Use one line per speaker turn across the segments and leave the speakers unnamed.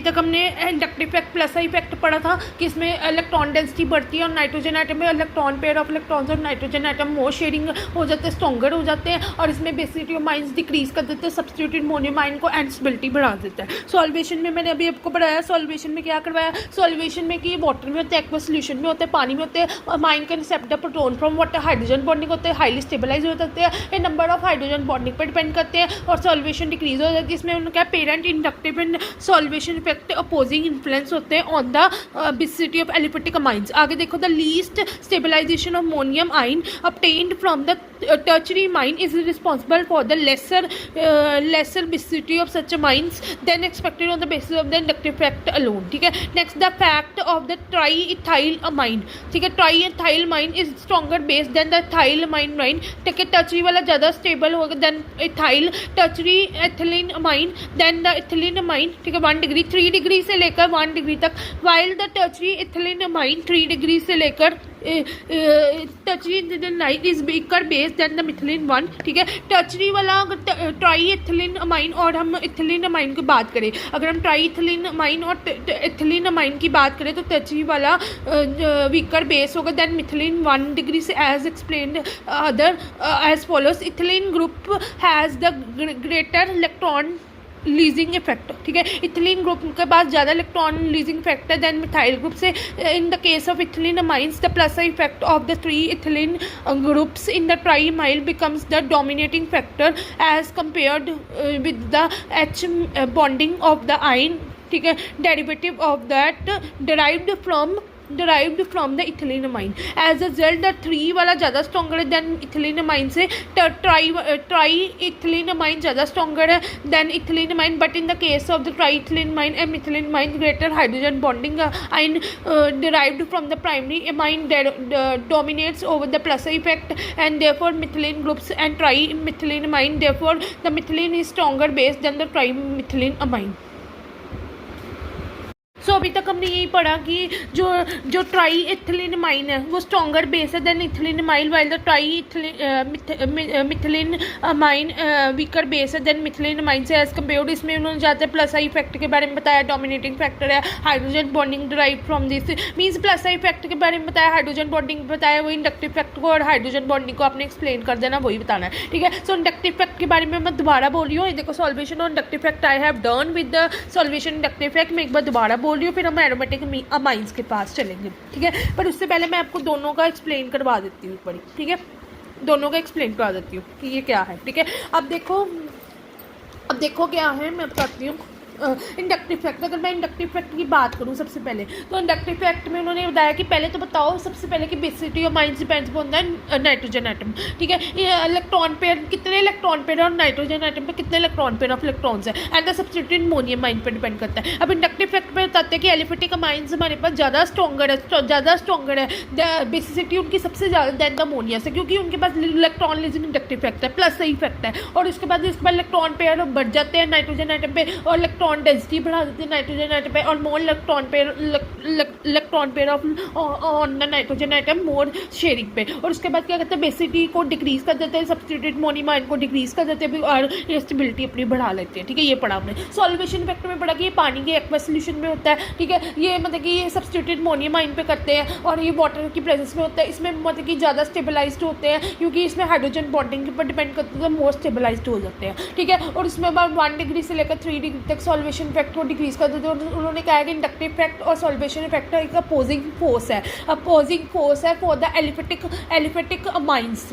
तक हमने inductive effect plus I effect पढ़ा था कि इसमें इलेक्ट्रॉन डेंसिटी बढ़ती है और नाइट्रोजन एटम में इलेक्ट्रॉन पेयर ऑफ इलेक्ट्रॉन्स और नाइट्रोजन एटम मोर शेयरिंग हो जाते हैं, स्ट्रॉन्गर हो जाते हैं और इसमें बेसिसिटी ऑफ माइंस डिक्रीज कर देते हैं, सब्स्टिट्यूटेड अमोनियम आयन को एंड स्टेबिलिटी बढ़ा देता है। सॉल्वेशन में मैंने अभी आपको पढ़ाया, सॉल्वेशन में क्या करवाया, सॉल्वेशन में कि वाटर में होते हैं, एक्वस सोल्यूशन में होते हैं, पानी में होते हैं, और amine can accept the proton from water, hydrogen bonding होते हैं, हाईली स्टेबलाइज हो जाते हैं, ये नंबर ऑफ हाइड्रोजन बॉन्डिंग पर डिपेंड करते हैं और सॉल्वेशन डिक्रीज हो जाती है। इसमें उन्होंने क्या parent inductive and solvation effect opposing influence होते हैं on the basicity of aliphatic amines. आगे देखो, the least stabilization of ammonium ion obtained from the tertiary amine is responsible for the lesser basicity of such amines than expected on the basis of the inductive effect alone। ठीक है, next the fact of the triethyl amine। ठीक है, triethyl amine is stronger base than the ethyl amine। ठीक है, tertiary वाला ज़्यादा stable होगा than ethyl, tertiary ethylene amine than the ethylene amine। ठीक है, 1 डिग्री 3 डिग्री से लेकर 1 डिग्री तक, while the tertiary ethylene amine 3 degree से लेकर tertiary night is weaker base than the methylene 1। ठीक है, टर्चरी वाला ट्राई एथिलीन अमाइन और हम इथिलीन अमाइन की बात करें, अगर हम ट्राई इथिलीन अमाइन और इथिलीन अमाइन की बात करें तो टर्चरी वाला वीकर बेस होगा देन मिथिलीन 1 डिग्री से, as explained other as follows. Ethylene group has the greater electron releasing effect. ठीक है, इथिलीन ग्रुप के पास ज़्यादा इलेक्ट्रॉन लीजिंग इफेक्ट है देन मिथाइल ग्रुप से। In the case of ethylene amines the plus effect of the 3 ethylene groups in the trimethyl becomes the dominating factor as compared with the H bonding of the ion. ठीक है, derivative of that derived from the ethylene amine। as a result the 3 वाला ज़्यादा stronger है than ethylene amine से, tri ethylene amine ज़्यादा stronger है than ethylene amine, but in the case of the tri ethylene amine and methylene amine greater hydrogen bonding ion derived from the primary amine dominates over the plus effect and therefore methylene groups and tri methylene amine, therefore the methylene is stronger base than the tri methylene amine। सो अभी तक हमने यही पढ़ा कि जो try ethylene amine है वो stronger base है than ethylene amine, while the tri methylene amine weaker base है देन मिथिलीन अमाइन से एज कम्पेयर्ड। इसमें उन्होंने जाते हैं प्लस आई इफेक्ट के बारे में बताया, डोमिनेटिंग फैक्टर है, hydrogen bonding derive from this means plus I effect के बारे में बताया, हाइड्रोजन बॉन्डिंग बताया, वही इंडक्टिव इफेक्ट को और हाइड्रोजन बॉन्डिंग को आपने एक्सप्लेन कर देना, वही बताना है। ठीक है, सो इंडक्टिव इफेक्ट के बारे में मैं दोबारा बोल रही हूँ, देखो सॉल्वेशन और inductive effect I have done with the solvation inductive effect. मैं एक बार दोबारा बोल रही हूँ, फिर हम एरोमेटिक अमाइंस के पास चलेंगे। ठीक है, पर उससे पहले मैं आपको दोनों का एक्सप्लेन करवा देती हूँ बड़ी। ठीक है, दोनों का एक्सप्लेन करवा देती हूँ कि ये क्या है। ठीक है, अब देखो क्या है, मैं बताती हूँ। इंडक्टिव इफेक्ट, अगर मैं इंडक्टिव इफेक्ट की बात करूँ सबसे पहले तो इंडक्टिव इफेक्ट में उन्होंने बताया कि पहले तो बताओ सबसे पहले कि basicity of mines depends on the nitrogen atom. ठीक है, ये इलेक्ट्रॉन पेयर, कितने इलेक्ट्रॉन पेयर और नाइट्रोजन एटम पे कितने इलेक्ट्रॉन पेयर ऑफ इलेक्ट्रॉन्स है and the substituted ammonium ion पर डिपेंड करता है। अब इंडक्टिव इफेक्ट में बताते हैं कि एलिफेटिक अमाइंस हमारे पास ज़्यादा स्ट्रॉन्गर है, बेसिसिटी उनकी सबसे ज़्यादा देन द अमोनिया से, क्योंकि उनके पास इलेक्ट्रॉन लीजिंग इंडक्टिव इफेक्ट है, प्लस सही इफेक्ट है। और उसके बाद इलेक्ट्रॉन पेयर बढ़ जाते हैं नाइट्रोजन एटम पे और इलेक्ट्रॉन डेंसिटी बढ़ा नाइट्रोजन एटम पे और more electron pair of on the nitrogen atom more sharing पे। और उसके बाद क्या कहते हैं, बेसिसिटी को डिक्रीज कर देते हैं, सब्स्टिट्यूटेड अमोनियम आयन को डिक्रीज कर देते हैं और स्टेबिलिटी अपनी बढ़ा लेते हैं। ठीक है, ये पढ़ा हमने। सॉल्वेशन इफेक्ट में पढ़ा कि ये पानी के एक्वस सॉल्यूशन में होता है। ठीक है, ये मतलब कि ये सब्स्टिट्यूटेड अमोनियम आयन पे करते हैं और ये वाटर की प्रेजेंस में होता है। इसमें मतलब कि ज़्यादा स्टेबलाइज्ड होते हैं क्योंकि इसमें हाइड्रोजन बॉन्डिंग के ऊपर डिपेंड करते हैं, तो मोर स्टेबलाइज्ड हो जाते हैं। ठीक है, और इसमें अब 1 डिग्री से लेकर 3 डिग्री तक सॉल्वेशन इफेक्ट को डिक्रीज कर देते हैं। उन्होंने कहा कि इंडक्टिव इफेक्ट और सॉल्वेशन इफेक्ट एक अपोजिंग फोर्स है फॉर द एलिफेटिक अमाइंस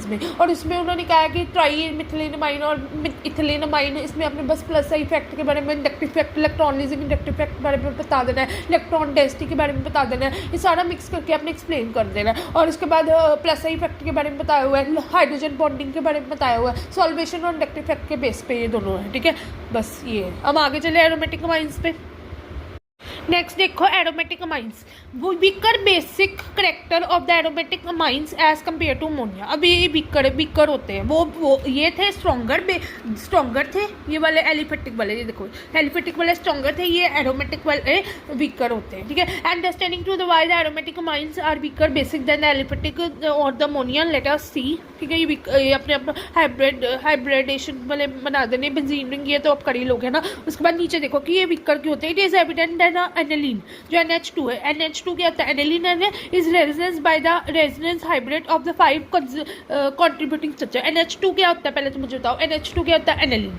में। और इसमें उन्होंने कहा कि ट्राई मिथिलीन अमाइन और इथिलीन अमाइन, इसमें अपने बस प्लस इफेक्ट के बारे में, inductive effect, electron releasing inductive effect के बारे में बता देना है, इलेक्ट्रॉन डेंसिटी के बारे में बता देना है, ये सारा मिक्स करके आपने एक्सप्लेन कर देना है। और उसके बाद प्लस इफेक्ट के बारे में बताया हुआ है, हाइड्रोजन बॉन्डिंग के बारे में बताया हुआ है, सॉल्वेशन और इंडक्टिव इफेक्ट के बेस पे ये दोनों है। ठीक है, बस ये हम आगे चले एरोमेटिक अमाइंस पे। नेक्स्ट देखो एरोमेटिक अमाइंस, वो weaker basic character of the aromatic amines as compare to ammonia. अब ये वीकर होते हैं, वो ये थे स्ट्रॉन्गर थे, ये वाले एलिफेटिक वाले, ये देखो एलिफेटिक वाले स्ट्रॉन्गर थे, ये एरोमेटिक वाले वीकर होते हैं, ठीक है। Understanding to the why the aromatic amines are weaker basic than the aliphatic और the ammonia, let us see, ठीक है। ये अपने हाइब्रिडेशन वाले बना देने, बेंजीन रिंग ये तो आप कर ही लोगे ना। उसके बाद नीचे देखो कि ये वीकर क्यों होते हैं। It is evident that aniline जो NH2 है, NH2 क्या होता है, aniline is resonance by the resonance hybrid of the 5 contributing structure. NH2 क्या होता है पहले तो मुझे बताओ, NH2 क्या होता है, एनिलीन।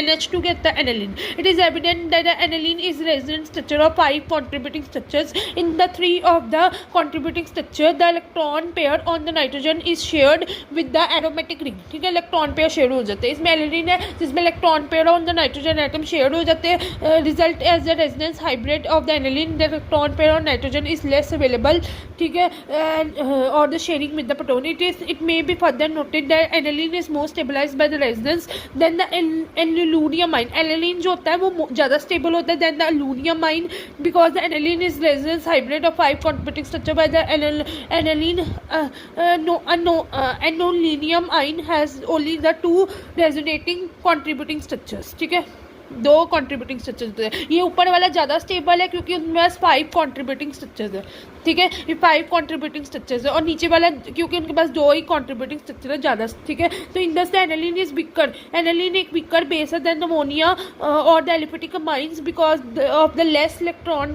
NH2 क्या होता है, aniline. It is evident that aniline is resonance structure of 5 contributing structures. In the 3 of the contributing structure the electron pair on the nitrogen is shared with the aromatic ring, ठीक है। Electron pair share हो जाते हैं, इसमें aniline है जिसमें electron pair on the nitrogen atom share हो जाते हैं। Result as the resonance hybrid of the aniline, the electron pair on nitrogen is less available, ठीक है, or the sharing with the proton. It may be further noted that aniline is more stabilized by the resonance than the aluminum ion. Aniline जो होता है वो ज़्यादा stable होता है than the aluminum ion because the aniline is resonance hybrid of 5 contributing structure by the aniline. Aluminum ion has only the 2 resonating contributing structures, ठीक है, 2 contributing structures होते हैं। ये ऊपर वाला ज़्यादा स्टेबल है क्योंकि उनमें पास 5 कंट्रीब्यूटिंग स्ट्रक्चर्स है, ठीक है, ये 5 कंट्रीब्यूटिंग स्ट्रक्चर्स है। और नीचे वाला क्योंकि उनके पास 2 ही कंट्रीब्यूटिंग स्ट्रक्चर है ज़्यादा, ठीक है। तो इन दस the aniline is weaker, aniline एक वीकर बेस है देन अमोनिया और the aliphatic amines because of the less electron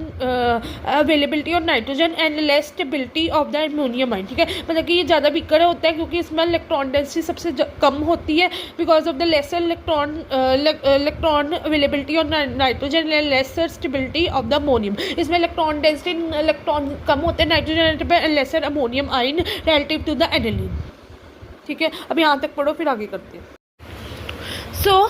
availability of nitrogen and less stability of the ammonium आइन, ठीक है। मतलब कि ये ज़्यादा वीकर होता है क्योंकि इसमें इलेक्ट्रॉन डेंसिटी सबसे कम होती है because of the lesser electron availability of nitrogen and lesser stability of the ammonium. इसमें इलेक्ट्रॉन डेंसिटी इलेक्ट्रॉन कम होते हैं नाइट्रोजन पे and lesser ammonium ion relative to the aniline, ठीक है। अब यहाँ तक पढ़ो फिर आगे करते हैं। सो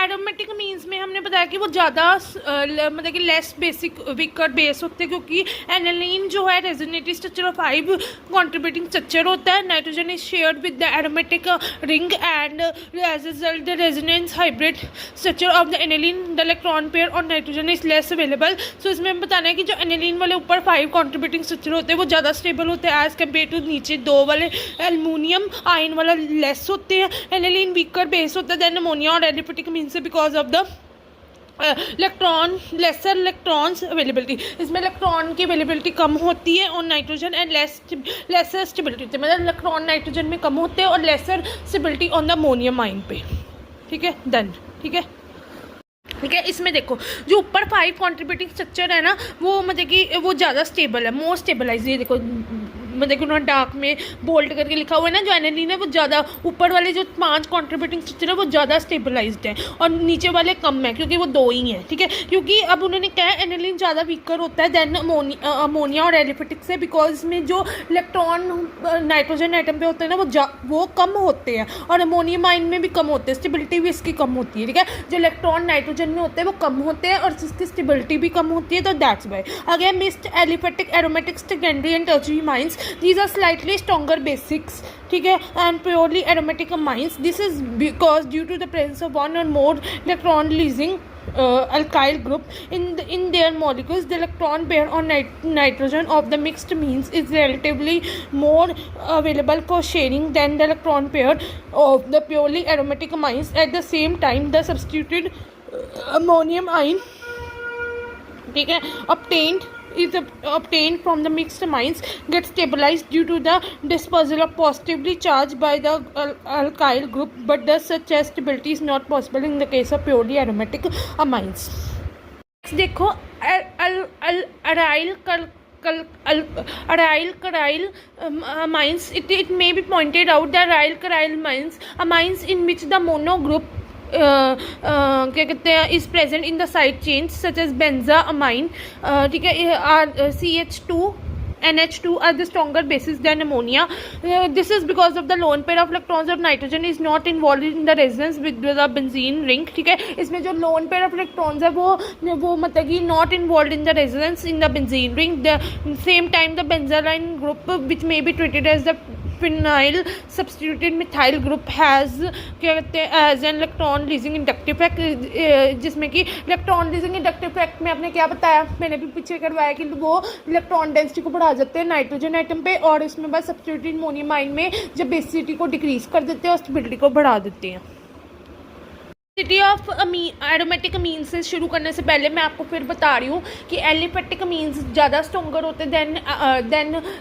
एरोमेटिक मीन्स में हमने बताया कि वो ज़्यादा मतलब कि लेस बेसिक वीकर बेस होते हैं क्योंकि एनिलीन जो है resonative structure of 5 contributing structure होता है। Nitrogen is shared with the aromatic ring and as result the resonance hybrid structure of the aniline the electron pair on nitrogen is less available. So इसमें हम बताना है कि जो aniline वाले ऊपर 5 कंट्रीब्यूटिंग स्ट्रक्चर होते हैं वो ज़्यादा स्टेबल होते हैं एज कम्पेयर टू नीचे 2 वाले एल्युमिनियम आयन वाला लेस होते हैं। एनिलीन वीकर बेस होता है देन अमोनिया और एलिफेटिक मीन से because of the lesser electrons availability. इसमें इलेक्ट्रॉन की अवेलेबिलिटी कम होती है और नाइट्रोजन एंड लेसर स्टेबिलिटी होती है, मतलब इलेक्ट्रॉन नाइट्रोजन में कम होते हैं और lesser stability on the ammonium ion पे, ठीक है। डन, ठीक है, ठीक है। इसमें देखो जो ऊपर 5 कंट्रीब्यूटिंग स्ट्रक्चर है ना वो मतलब कि वो ज़्यादा स्टेबल है, मोर स्टेबलाइज। ये देखो मतलब कि उन्होंने डार्क में बोल्ड करके लिखा हुआ है ना, जो एनिलीन है वो ज़्यादा ऊपर वाले जो 5 कंट्रीब्यूटिंग स्ट्रक्चर है वो ज़्यादा स्टेबलाइज्ड है और नीचे वाले कम है क्योंकि वो 2 ही हैं, ठीक है। क्योंकि अब उन्होंने कहा एनिलीन ज़्यादा वीकर होता है देन अमोनिया और एलिफेटिक से बिकॉज इसमें जो इलेक्ट्रॉन नाइट्रोजन आइटम पे होते हैं ना वो कम होते हैं और अमोनियम आइन में भी कम होते हैं, स्टेबिलिटी भी इसकी कम होती है, ठीक है। जो इलेक्ट्रॉन नाइट्रोजन में होते हैं वो कम होते हैं और जिसकी स्टेबिलिटी भी कम होती है, तो that's why. Again mixed aliphatic aromatic secondary and tertiary mines, these are slightly stronger basics, ठीक है, and purely aromatic amines. This is because due to the presence of one or more electron releasing alkyl group in their molecules, the electron pair on nitrogen of the mixed means is relatively more available for sharing than the electron pair of the purely aromatic amines. At the same time, the substituted ammonium ion, ठीक है, obtained from the mixed amines get stabilized due to the dispersal of positively charged by the alkyl group, but thus such as stability is not possible in the case of purely aromatic amines. देखो aryl caryl amines, it may be pointed out that aryl caryl amines in which the mono group क्या कहते हैं is present in the side change such as benzamine, ठीक है, CH2 NH2 are the stronger bases than ammonia. This is because of the lone pair of electrons of nitrogen is not involved in the resonance with the benzene ring, ठीक है। इसमें जो lone pair of electrons है वो मतलब कि not involved in the resonance in the benzene ring. The same time the benzyline group which may be treated as the phenyl substituted methyl group has क्या कहते हैं as an electron releasing inductive effect, जिसमें कि electron releasing inductive effect में आपने क्या बताया, मैंने भी पीछे करवाया कि वो इलेक्ट्रॉन डेंसिटी को बढ़ा जाते हैं नाइट्रोजन आइटम पे, और इसमें बस सब्स्टिट्यूटेड अमोनियम आयन में जब बेसिसिटी को डिक्रीज कर देते हैं और स्टेबिलिटी को बढ़ा देते हैं। सिटी ऑफ एरोमेटिक अमीन से शुरू करने से पहले मैं आपको फिर बता रही हूँ कि एलिफेटिक अमीन्स ज़्यादा स्ट्रॉन्गर होते हैं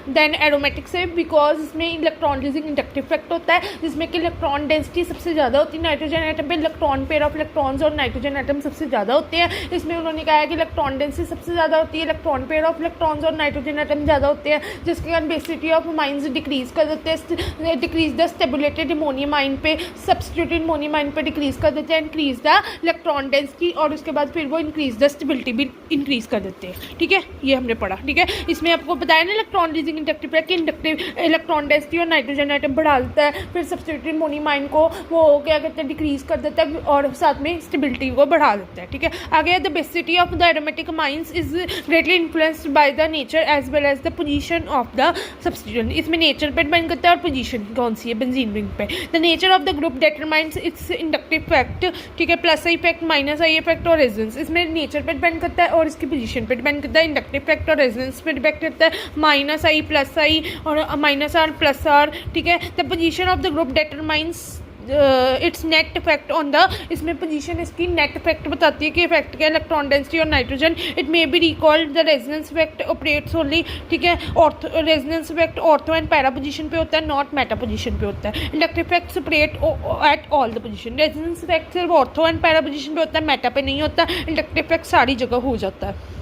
देन एरोमेटिक से, बिकॉज इसमें इलेक्ट्रॉन लीजिंग इंडक्टिव इफेक्ट होता है, जिसमें कि इलेक्ट्रॉन डेंसिटी सबसे ज़्यादा होती है नाइट्रोजन आइटम पे, इलेक्ट्रॉन पेयर ऑफ इलेक्ट्रॉन्स और नाइट्रोजन आइटम सबसे ज़्यादा होते हैं। इसमें उन्होंने कहा है कि इलेक्ट्रॉन डेंसिटी सबसे ज़्यादा होती है, इलेक्ट्रॉन पेयर ऑफ इलेक्ट्रॉन्स और नाइट्रोजन आइटम ज़्यादा होते हैं, जिसके कारण बेसिसिटी ऑफ अमाइंस डिक्रीज कर देते हैं, डिक्रीज द स्टेबुलेटेड अमोनियम आइन पे सब्स्टिट्यूटेड अमोनियम आइन पे डिक्रीज कर देते हैं, इंक्रीज द इलेक्ट्रॉन डेंसिटी, और उसके बाद फिर वो इंक्रीज द स्टेबिलिटी भी इंक्रीज कर देते हैं। ठीक है, ये हमने पढ़ा। ठीक है, इसमें आपको बताया ना इलेक्ट्रॉन लीजिंग इंडक्टिव कि इंडक्टिव इलेक्ट्रॉन डेंसिटी और नाइट्रोजन आइटम बढ़ा देता है, फिर सब्स्टिट्यूटेड अमोनियम आइन को वो क्या कहते हैं डिक्रीज कर देता है, और साथ में स्टेबिलिटी को बढ़ा देता है। ठीक है, आगे the basicity of the aromatic amines is greatly influenced by the nature as well as the position of the substituent. इसमें नेचर पे डिपेंड करता है और पोजीशन कौन सी है बेंजीन रिंग पे। The nature of the group determines its inductive effect. ठीक है, plus I effect minus I effect और रेजोनेंस, इसमें नेचर पे डिपेंड करता है और इसकी पोजीशन पे डिपेंड करता है। इंडक्टिव इफेक्ट और रेजोनेंस पे डिपेंड करता है माइनस आई प्लस आई और माइनस आर प्लस आर। ठीक है, the position of the group determines its net effect on the, इसमें पोजीशन इसकी नेट इफेक्ट बताती है कि इफेक्ट क्या है इलेक्ट्रॉन डेंसिटी और nitrogen. It may be recalled the resonance effect operates only. ठीक है, resonance effect ortho and para position पे होता है, नॉट मेटा पोजीशन पे होता है। Inductive effect operate at all the position. Resonance effect सिर्फ ऑर्थो एंड पैरा पोजीशन पे होता है, मेटा पे नहीं होता। इंडक्टिव इफेक्ट सारी जगह हो जाता है।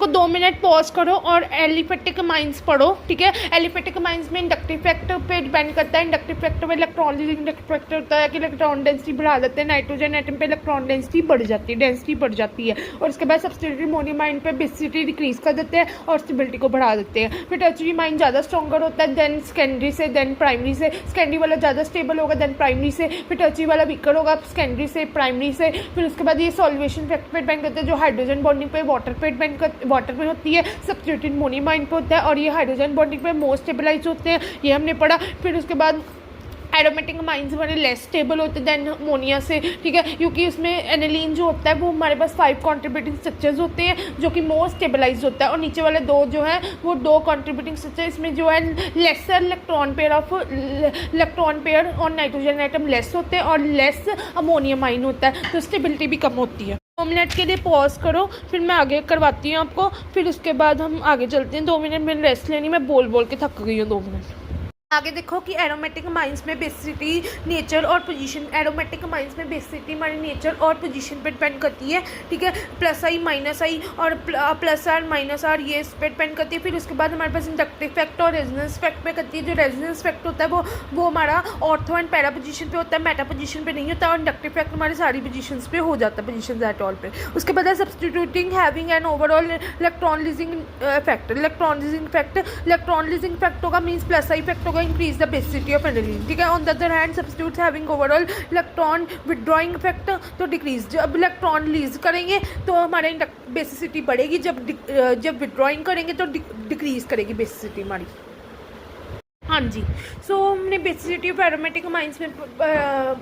2 मिनट पॉज करो और एलिफेटिक अमाइंस पढ़ो। ठीक है, एलिफेटिक अमाइंस में इंडक्टिव इफेक्ट पे डिपेंड करता है। इंडक्टिव इफेक्ट में इलेक्ट्रॉन लीजिंग इंडक्टिव इफेक्ट होता है कि इलेक्ट्रॉन डेंसिटी बढ़ा देते हैं, नाइट्रोजन एटम पे इलेक्ट्रॉन डेंसिटी बढ़ जाती है, डेंसिटी बढ़ जाती है, और उसके बाद सब्स्टिट्यूटेड अमोनियम आयन पे बेसिसिटी डिक्रीज कर देते हैं और स्टेबिलिटी को बढ़ा देते हैं। फिर टर्शियरी अमाइन ज़्यादा स्ट्रॉन्गर होता है देन सेकेंडरी से, देन प्राइमरी से। सेकेंडरी वाला ज़्यादा स्टेबल होगा देन प्राइमरी से, फिर टर्शियरी वाला वीकर होगा सेकेंडरी से प्राइमरी से। फिर उसके बाद ये सॉल्वेशन इफेक्ट पे डिपेंड करते हैं, जो हाइड्रोजन बॉन्डिंग पे वाटर पे डिपेंड वाटर पे होती है, सब्स्टिट्यूटेड अमोनियम आयन पे होता है, और ये हाइड्रोजन बॉन्डिंग पे मोर स्टेबलाइज होते हैं, ये हमने पढ़ा। फिर उसके बाद एरोमेटिक अमाइंस हमारे लेस स्टेबल होते हैं देन अमोनिया से। ठीक है, क्योंकि उसमें एनिलीन जो होता है वो हमारे पास 5 कॉन्ट्रीब्यूटिंग स्ट्रक्चर्स होते हैं जो कि मोर स्टेबलाइज होता है, और नीचे वाले 2 जो है वो 2 कॉन्ट्रीब्यूटिंग स्ट्रक्चर, इसमें जो है लेसर इलेक्ट्रॉन पेयर और नाइट्रोजन आइटम लेस होते हैं और लेस अमोनियम आइन होता है, तो स्टेबिलिटी भी कम होती है। 2 मिनट के लिए पॉज करो, फिर मैं आगे करवाती हूँ आपको, फिर उसके बाद हम आगे चलते हैं। 2 मिनट मैंने रेस्ट लेनी, मैं बोल बोल के थक गई हूँ 2 मिनट। आगे देखो कि एरोमेटिक अमाइंस में बेसिसिटी, नेचर और पोजीशन। एरोमेटिक अमाइंस में बेसिसिटी हमारी नेचर और पोजीशन पे डिपेंड करती है। ठीक है, प्लस आई माइनस आई और प्लस आर माइनस आर ये इस पर डिपेंड करती है। फिर उसके बाद हमारे पास इंडक्टिव इफेक्ट और रेजोनेंस इफेक्ट पे करती है। जो रेजोनेंस इफेक्ट होता है वो हमारा ऑर्थो एंड पैरा पोजीशन पे होता है, मेटा पोजीशन पे नहीं होता, और इंडक्टिव इफेक्ट हमारी सारी पोजीशंस पे हो जाता है, पोजीशंस एट ऑल पे। उसके बाद है substituting having an overall electron releasing effect. Electron releasing effect होगा मीन्स प्लस आई इफेक्ट होगा, increase the basicity of aniline. ठीक है, on the other hand substitutes having overall electron withdrawing effect, तो decrease. जब इलेक्ट्रॉन रिलीज करेंगे तो हमारे basicity बढ़ेगी, जब विथड्रॉइंग करेंगे तो डिक्रीज करेगी बेसिसिटी हमारी। हाँ जी, सो हमने बेसिसिटी ऑफ एरोमेटिक अमाइंस में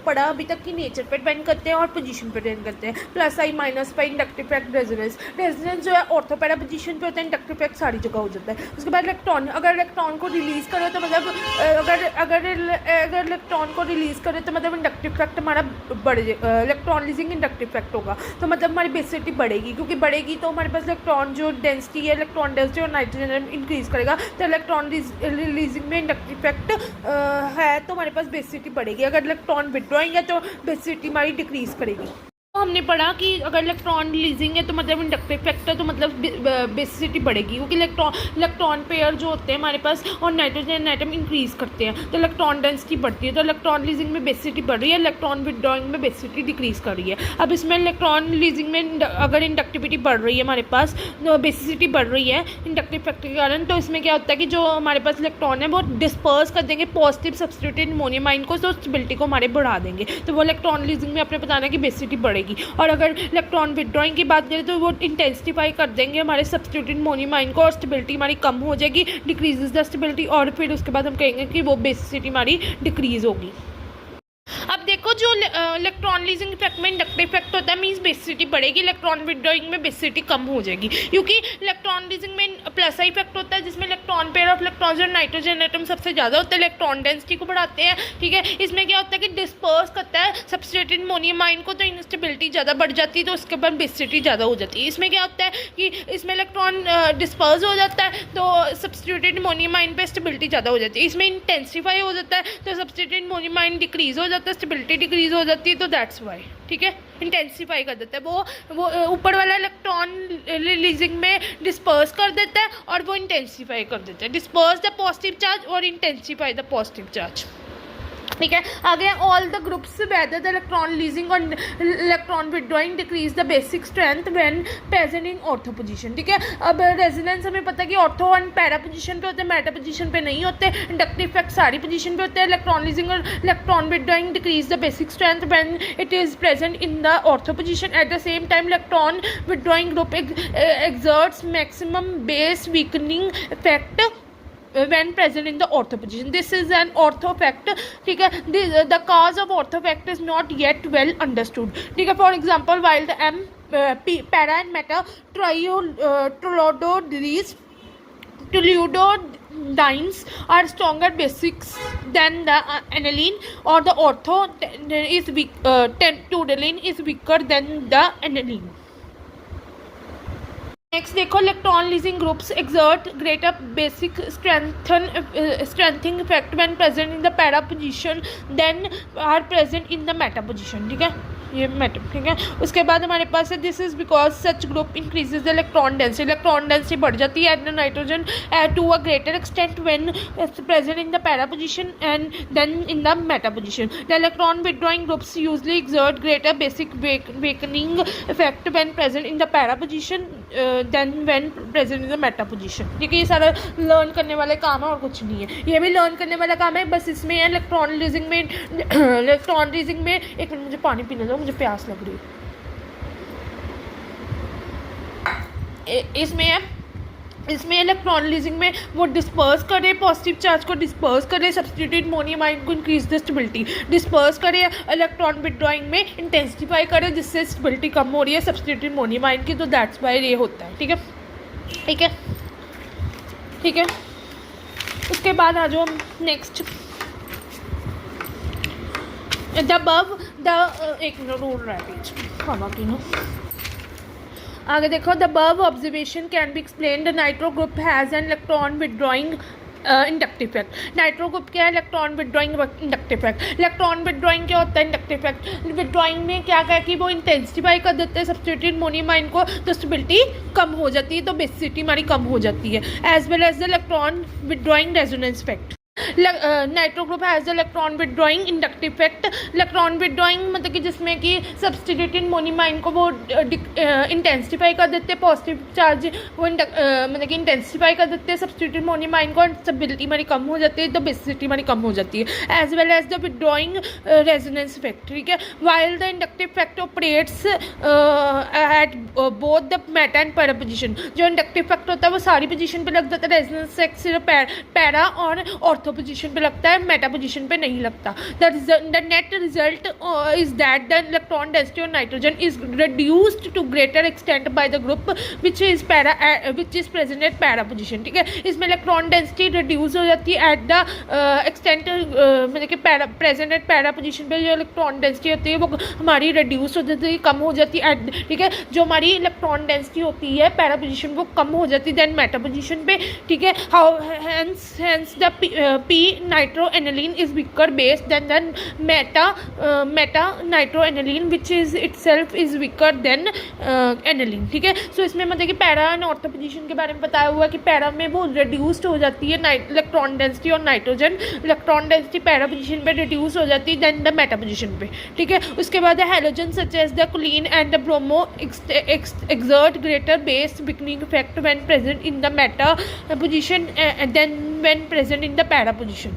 पढ़ा अभी तक की नेचर पे डिपेंड करते हैं और पोजीशन पे डिपेंड करते हैं। प्लस आई माइनस पे इंडक्टिव इफेक्ट, रेजोनेंस जो है ऑर्थो पैरा पोजीशन पे होता है, इंडक्टिव इफेक्ट सारी जगह हो जाता है। उसके बाद इलेक्ट्रॉन, अगर इलेक्ट्रॉन को रिलीज करो तो मतलब अगर इलेक्ट्रॉन को रिलीज करें तो मतलब इंडक्टिव इफेक्ट हमारा इलेक्ट्रॉन लीजिंग इंडक्टिव इफेक्ट होगा, तो मतलब हमारी बेसिसिटी बढ़ेगी, क्योंकि बढ़ेगी तो हमारे पास इलेक्ट्रॉन जो डेंसिटी है, इलेक्ट्रॉन डेंसिटी और नाइट्रोजन इंक्रीज करेगा, तो इलेक्ट्रॉन रिलीजिंग में इफेक्ट है तो हमारे पास बेसिसिटी बढ़ेगी। अगर इलेक्ट्रॉन विथड्रॉइंग है तो बेसिसिटी हमारी डिक्रीज करेगी। तो हमने पढ़ा कि अगर इलेक्ट्रॉन रिलीजिंग है तो मतलब इंडक्टिव इफेक्ट है, तो मतलब बेसिसिटी बढ़ेगी, क्योंकि इलेक्ट्रॉन पेयर जो होते हैं हमारे पास और नाइट्रोजन एटम इंक्रीज करते हैं, तो इलेक्ट्रॉन डेंसिटी बढ़ती है। तो इलेक्ट्रॉन रिलीजिंग में बेसिसिटी बढ़ रही है, इलेक्ट्रॉन विथड्रॉइंग में बेसिसिटी डिक्रीज कर रही है। अब इसमें इलेक्ट्रॉन रिलीजिंग में अगर इंडक्टिविटी बढ़ रही है हमारे पास, बेसिसिटी बढ़ रही है इंडक्टिव इफेक्ट के कारण, तो इसमें क्या होता है कि जो हमारे पास इलेक्ट्रॉन है वो डिस्पर्स कर देंगे पॉजिटिव सब्स्टिट्यूटेड अमोनियम आयन को, तो स्टेबिलिटी को हमारे बढ़ा देंगे, तो वो इलेक्ट्रॉन रिलीजिंग में अपने बताना है कि बेसिसिटी बढ़ेगी। जाएगी। और अगर इलेक्ट्रॉन विदड्रॉइंग की बात करें तो वो इंटेंसिफाई कर देंगे हमारे सब्स्टिट्यूटेड मोनोमाइन को और स्टेबिलिटी हमारी कम हो जाएगी, डिक्रीजेज द स्टेबिलिटी, और फिर उसके बाद हम कहेंगे कि वो बेसिसिटी हमारी डिक्रीज होगी। अब देखो जो इलेक्ट्रॉन लीजिंग इफेक्ट में इंडक्टिव इफेक्ट होता है मीन्स बेसिसिटी बढ़ेगी, इलेक्ट्रॉन विदड्रॉइंग में बेसिसिटी कम हो जाएगी, क्योंकि इलेक्ट्रॉन लीजिंग में प्लस आई इफेक्ट होता है जिसमें इलेक्ट्रॉन पेयर ऑफ इलेक्ट्रॉन्स और नाइट्रोजन एटम सबसे ज़्यादा होता है, इलेक्ट्रॉन डेंसिटी को बढ़ाते हैं। ठीक है, इसमें क्या होता है कि डिस्पर्स करता है सब्स्टिट्यूटेड मोनोमाइन को, तो इंस्टेबिलिटी ज़्यादा बढ़ जाती है, तो उसके बाद बेसिसिटी ज़्यादा हो जाती है। इसमें क्या होता है कि इसमें इलेक्ट्रॉन डिस्पर्स हो जाता है तो सब्स्टिट्यूटेड मोनोमाइन पे स्टेबिलिटी ज़्यादा हो जाती है, इसमें इंटेंसिफाई हो जाता है तो सब्स्टिट्यूटेड मोनोमाइन डिक्रीज हो जाता है, स्टेबिलिटी डिक्रीज हो जाती है, तो दैट्स वाई। ठीक है, इंटेंसिफाई कर देता है वो ऊपर वाला इलेक्ट्रॉन रिलीजिंग में डिस्पर्स कर देता है और वो इंटेंसिफाई कर देता है, डिस्पर्स द पॉजिटिव चार्ज और इंटेंसिफाई द पॉजिटिव चार्ज। ठीक है, आगे all the groups whether the electron releasing और electron withdrawing decrease the basic strength when present in ortho position. ठीक है, अब रेजोनेंस हमें पता है कि ऑर्थो एंड पैरा पोजीशन पे होते हैं, मेटा पोजीशन पे नहीं होते, इंडक्टिव इफेक्ट सारी पोजीशन पे होते हैं। इलेक्ट्रॉन लीजिंग और electron withdrawing decrease the basic strength when it is present in the ortho position, at the same time electron withdrawing group exerts maximum base weakening effect when present in the ortho position. This is an ortho effect. ठीक है, the cause of ortho effect is not yet well understood. ठीक है, for example while the para and meta toluidines are stronger basics than the aniline, or the ortho is weak, toluidine is weaker than the aniline. Next देखो, electron releasing groups exert greater basic strengthening effect when present in the para position then are present in the meta position. ठीक है, ये Meta. ठीक है, उसके बाद हमारे पास है this is because such group increases the electron density, electron density बढ़ जाती है at the nitrogen to a greater extent when present in the para position and then in the meta position. The electron withdrawing groups usually exert greater basic weakening effect when present in the para position than when present in the meta position. ठीक है, ये सारा learn करने वाले काम है और कुछ नहीं है, ये भी लर्न करने वाला काम है, बस इसमें है इलेक्ट्रॉन लीजिंग में एक मिनट मुझे पानी पीने दो, मुझे प्यास लग रही है। इसमें इलेक्ट्रॉन लीजिंग में वो डिस्पर्स करे पॉजिटिव चार्ज को, डिस्पर्स करे सब्स्टिट्यूटेड मोनोमाइन को, इंक्रीज द स्टेबिलिटी, डिस्पर्स करे इलेक्ट्रॉन विदड्रॉइंग में इंटेंसिफाई करे जिससे स्टेबिलिटी कम हो रही है सब्स्टिट्यूटेड मोनोमाइन की, तो दैट्स वाई ये होता है। ठीक है, ठीक है, ठीक है। उसके बाद आ जाओ नेक्स्ट एक मिनट रोल रहा है पेज, खाना पीना। आगे देखो, the above observation can be explain the nitro group has an electron withdrawing inductive effect. Nitro group क्या है? Electron withdrawing inductive effect. Electron withdrawing क्या होता है? Inductive effect. विदड्रॉइंग में क्या है कि वो इंटेंसिफाई कर देते हैं सब्स्टिट्यूटेड मोनोमाइन को, तो स्टेबिलिटी कम हो जाती है, तो बेसिसिटी हमारी कम हो जाती है, as well as the electron withdrawing resonance effect. Nitro group has the electron withdrawing inductive effect. Electron withdrawing मतलब कि जिसमें कि सब्स्टिट्यूटेड मोनोमाइन को वो इंटेंसिफाई कर देते हैं, पॉजिटिव चार्ज वो मतलब कि इंटेंसिफाई कर देते हैं सब्स्टिट्यूटेड मोनोमाइन को, और स्टेबिलिटी हमारी कम हो जाती है, तो बेसिसिटी हमारी कम हो जाती है, as well as the withdrawing resonance effect. ठीक है, while the inductive effect operates at both the meta and para position. जो इंडक्टिव इफेक्ट होता है वो सारी पोजीशन पे लग जाता है, रेजोनेंस इफेक्ट सिर्फ पैरा और ऑर्थो पोजीशन पे लगता है, मेटा पोजीशन पे नहीं लगता। The net result is that the electron density of nitrogen is reduced to greater extent by the group which is present at para position. ठीक है, इसमें इलेक्ट्रॉन डेंसिटी रिड्यूस हो जाती है एट द एक्सटेंट मतलब कि प्रेजेंट एट पैरा पोजीशन पे जो इलेक्ट्रॉन डेंसिटी होती है वो हमारी रिड्यूस हो जाती है, कम हो जाती है। ठीक है, जो हमारी इलेक्ट्रॉन डेंसिटी होती है पैरा पोजीशन वो कम हो जाती है देन मेटा पोजीशन पे। ठीक है, how hence the P nitroaniline is weaker base than the meta nitroaniline which is itself is weaker than aniline। ठीक है, सो इसमें मतलब कि पैरा एंड ऑर्थो पोजीशन के बारे में बताया हुआ है कि पैरा में वो रिड्यूस्ड हो जाती है इलेक्ट्रॉन डेंसिटी और nitrogen, electron density para position पे रिड्यूस हो जाती है देन द मेटा पोजीशन पे। ठीक है, उसके बाद halogen such as the chlorine and the bromo exert greater base weakening effect when present in the meta position than when present in the para position।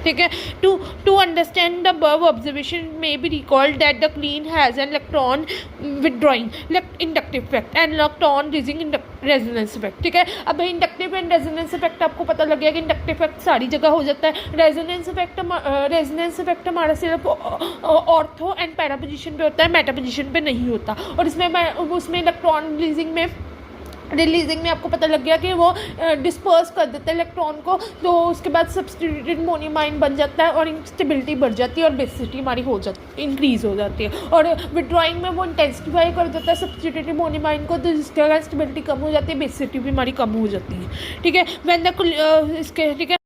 ठीक है। To understand the above observation may be recalled that the clean has an electron withdrawing inductive effect and electron releasing resonance effect. ठीक है, अब inductive and resonance effect आपको पता लग गया कि इंडक्टिव इफेक्ट सारी जगह हो जाता है। रेजोनेंस इफेक्ट हमारा सिर्फ ऑर्थो एंड पैरा पोजिशन पे होता है, मेटा पोजिशन पे नहीं होता। और उसमें इलेक्ट्रॉन रिलीजिंग में आपको पता लग गया कि वो डिस्पर्स कर देता है इलेक्ट्रॉन को, तो उसके बाद सब्स्टिट्यूटेड मोनोमाइन बन जाता है और स्टेबिलिटी बढ़ जाती है और बेसिसिटी हमारी इंक्रीज़ हो जाती है। और विड्रॉइंग में वो इंटेंसिफाई कर देता है सब्स्टिट्यूटेड मोनोमाइन को, तो जिसके कारण स्टेबिलिटी कम हो जाती है, बेसिसिटी भी हमारी कम हो जाती है। ठीक है, व्हेन द इसके ठीक है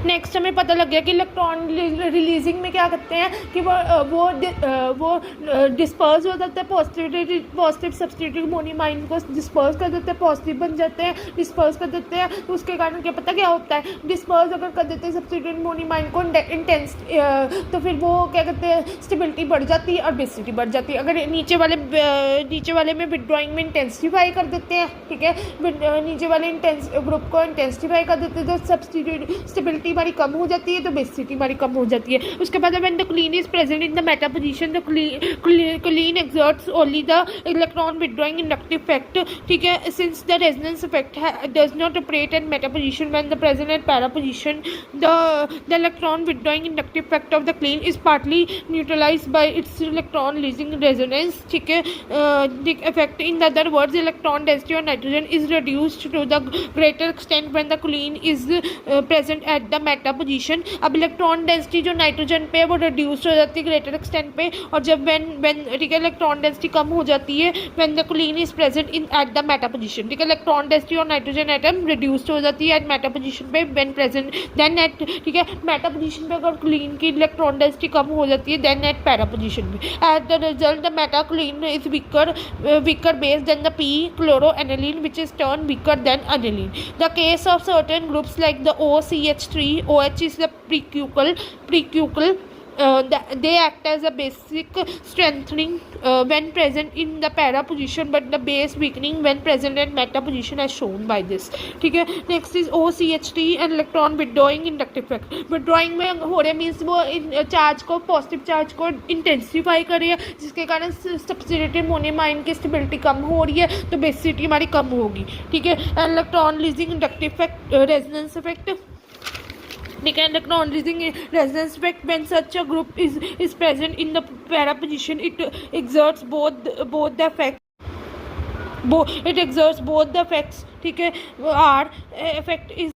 नेक्स्ट हमें पता लग गया कि इलेक्ट्रॉन रिलीजिंग में क्या करते हैं कि वो डिस्पर्स हो जाते हैं, पॉजिटिव सब्स्टिट्यूटेड मोनोमाइन को डिस्पर्स कर देते हैं, पॉजिटिव बन जाते हैं, डिस्पर्स कर देते हैं। तो उसके कारण क्या पता क्या होता है, डिस्पर्स अगर कर देते हैं सब्स्टिट्यूटेड मोनोमाइन को इंटेंस, तो फिर वो क्या कहते हैं स्टेबिलिटी बढ़ जाती है और बेसिसिटी बढ़ जाती है। अगर नीचे वाले में विड्रॉइंग में इंटेंसिफाई कर देते हैं, ठीक है, नीचे वाले ग्रुप को इंटेंसिफाई कर देते हैं तो सब्स्टिट्यूट स्टेबिलिटी हमारी कम हो जाती है, तो बेसिसिटी हमारी कम हो जाती है। उसके बाद when the chlorine is present in the meta position, the chlorine exerts only the electron withdrawing inductive effect. ठीक है, since the resonance effect does not operate at meta position when the present at para position, the electron withdrawing inductive effect of the chlorine is partly neutralized by its electron releasing resonance. ठीक है, effect in other words electron density of nitrogen is reduced to the greater extent when the chlorine is present at the meta position. अब electron density जो nitrogen पे है वो reduce हो जाती है ग्रेटर एक्सटेंट पे, और जब व्हेन ठीक है इलेक्ट्रॉन डेंसिटी कम हो जाती है when the chlorine is present in at the meta position. ठीक है, इलेक्ट्रॉन डेंसिटी और नाइट्रोजन एटम रिड्यूस्ड हो जाती है एट मेटा पोजीशन पे व्हेन प्रेजेंट, देन एट ठीक है मेटा पोजीशन पे अगर क्लीन की इलेक्ट्रॉन डेंसिटी कम हो जाती है देन एट पैरा पोजीशन पे। At the result the Meta clean is weaker base than the p chloroaniline which is turned weaker than aniline. The case of certain groups like the OCH3, OH is the precucle. They act as a basic strengthening when present in the para position, but the base weakening when present in meta position as shown by this. ठीक है, next is OCH3 and electron withdrawing inductive effect. withdrawing में हो रहे means वो charge को positive charge को intensify कर रही है, जिसके कारण सब्स्टिट्यूटेड मोनोमाइन की स्टेबिलिटी कम हो रही है, तो बेसिसिटी हमारी कम होगी। ठीक है, electron releasing inductive effect resonance effect. ठीक है, electron releasing resonance effect when such a group is present in the para position, it exerts both the effects। ठीक है, R effect is